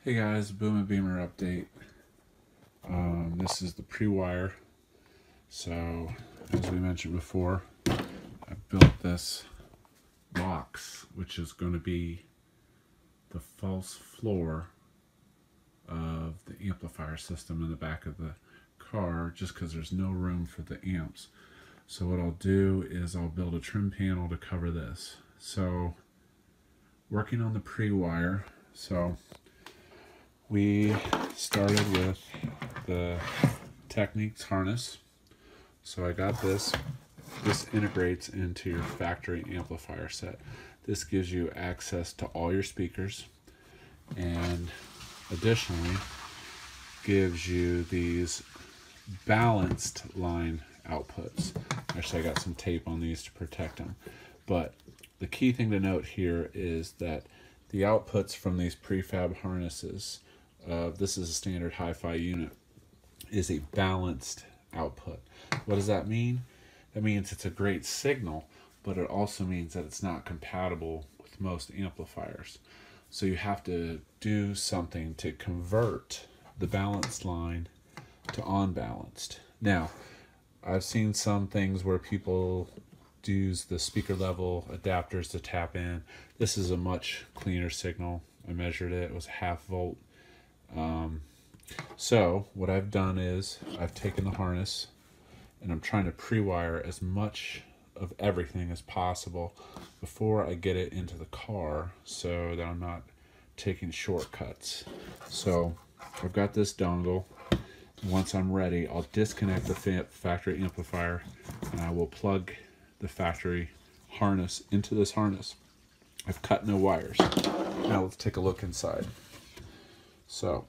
Hey guys, Boomin Bimmer update. This is the PreWire. So, as we mentioned before, I built this box, which is going to be the false floor of the amplifier system in the back of the car, just because there's no room for the amps. So what I'll do is I'll build a trim panel to cover this. So, working on the PreWire. So, we started with the Techniques harness. So I got this. This integrates into your factory amplifier set. This gives you access to all your speakers, and additionally gives you these balanced line outputs. Actually, I got some tape on these to protect them. But the key thing to note here is that the outputs from these prefab harnesses, this is a standard hi-fi unit, is a balanced output. What does that mean? That means it's a great signal, but it also means that it's not compatible with most amplifiers. So you have to do something to convert the balanced line to unbalanced. Now, I've seen some things where people use the speaker level adapters to tap in. This is a much cleaner signal. I measured it, it was a 1/2 volt. So what I've done is I've taken the harness and I'm trying to pre-wire as much of everything as possible before I get it into the car so that I'm not taking shortcuts. So I've got this dongle. Once I'm ready, I'll disconnect the factory amplifier and I will plug the factory harness into this harness. I've cut no wires. Now let's take a look inside. So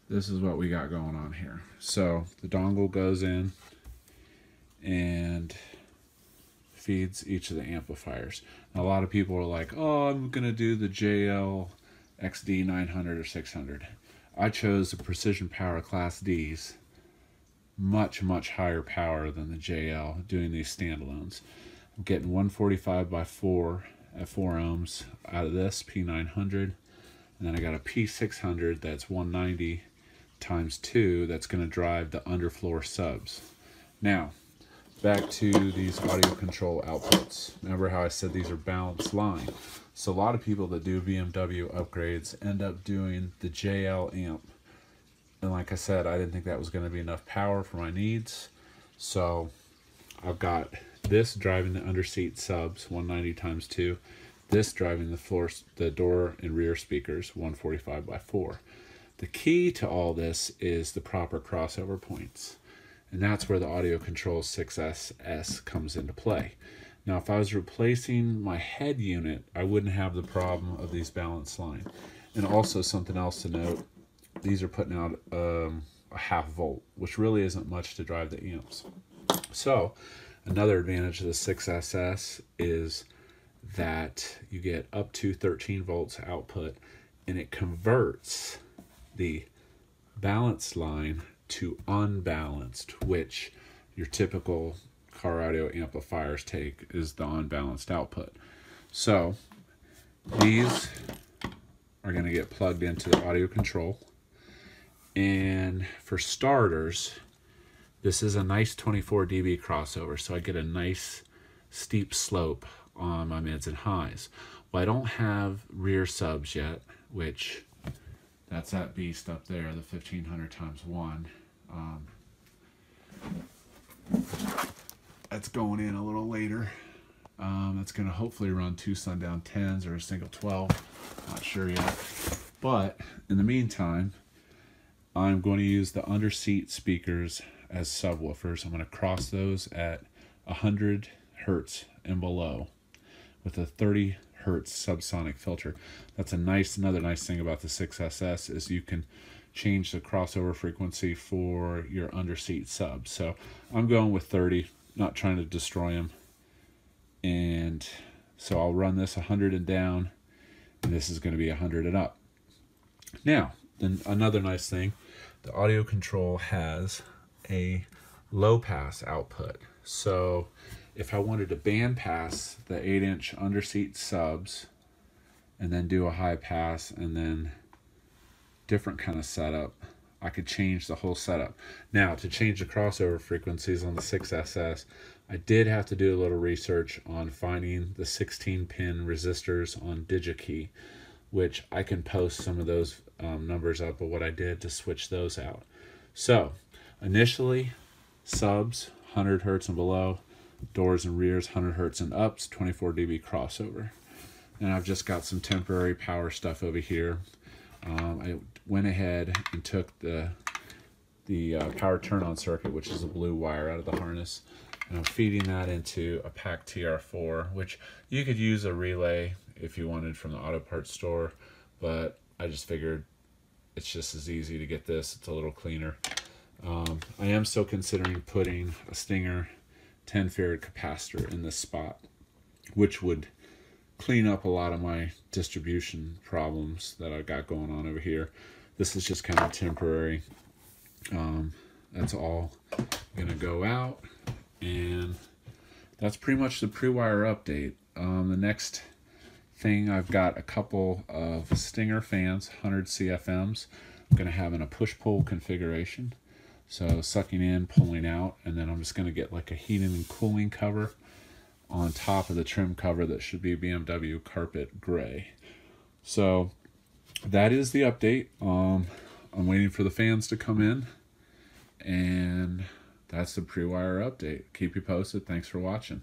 this is what we got going on here. So the dongle goes in and feeds each of the amplifiers. Now, a lot of people are like, oh, I'm gonna do the JL XD 900 or 600. I chose the Precision Power Class Ds, much higher power than the JL, doing these standalones. I'm getting 145 by 4 at 4 ohms out of this P900, and then I got a P600 that's 190 times 2 that's going to drive the underfloor subs. Now, back to these audio control outputs. Remember how I said these are balanced line? So a lot of people that do BMW upgrades end up doing the JL amp. And like I said, I didn't think that was going to be enough power for my needs. So I've got this driving the underseat subs, 190 times 2. This driving the door and rear speakers, 145 by 4. The key to all this is the proper crossover points. And that's where the audio control 6SS comes into play. Now, if I was replacing my head unit, I wouldn't have the problem of these balanced line. And also something else to note, these are putting out a 1/2 volt, which really isn't much to drive the amps. So another advantage of the 6SS is that you get up to 13 volts output, and it converts the balanced line to unbalanced, which your typical car audio amplifiers take is the unbalanced output. So these are going to get plugged into the audio control. And for starters, this is a nice 24 dB crossover, so I get a nice steep slope on my mids and highs. Well, I don't have rear subs yet, which that's that beast up there, the 1500 times 1. That's going in a little later. That's going to hopefully run 2 sundown 10s or a single 12. Not sure yet. But in the meantime, I'm going to use the underseat speakers as subwoofers. I'm going to cross those at 100 hertz and below with a 30 hertz subsonic filter. That's another nice thing about the 6SS is you can change the crossover frequency for your underseat subs. So I'm going with 30, not trying to destroy them. And so I'll run this 100 and down, and this is going to be 100 and up. Now, then another nice thing, the audio control has a low pass output. So if I wanted to band pass the 8-inch underseat subs and then do a high pass, and then different kind of setup. I could change the whole setup. Now, to change the crossover frequencies on the 6SS, I did have to do a little research on finding the 16-pin resistors on DigiKey, which I can post some of those numbers up of what I did to switch those out. So, initially, subs, 100 hertz and below, doors and rears, 100 hertz and ups, 24 dB crossover. And I've just got some temporary power stuff over here. I went ahead and took the power turn-on circuit, which is a blue wire out of the harness, and I'm feeding that into a PAC TR4, which you could use a relay if you wanted from the auto parts store, but I just figured it's just as easy to get this. It's a little cleaner. I am still considering putting a Stinger 10 farad capacitor in this spot, which would clean up a lot of my distribution problems that I got going on over here. This is just kind of temporary. That's all gonna go out, and that's pretty much the PreWire update. The next thing, I've got a couple of Stinger fans, 100 CFMs. I'm gonna have in a push-pull configuration, so sucking in, pulling out, and then I'm just gonna get like a heating and cooling cover on top of the trim cover that should be BMW carpet gray. So that is the update. I'm waiting for the fans to come in, and that's the PreWire update. Keep you posted. Thanks for watching.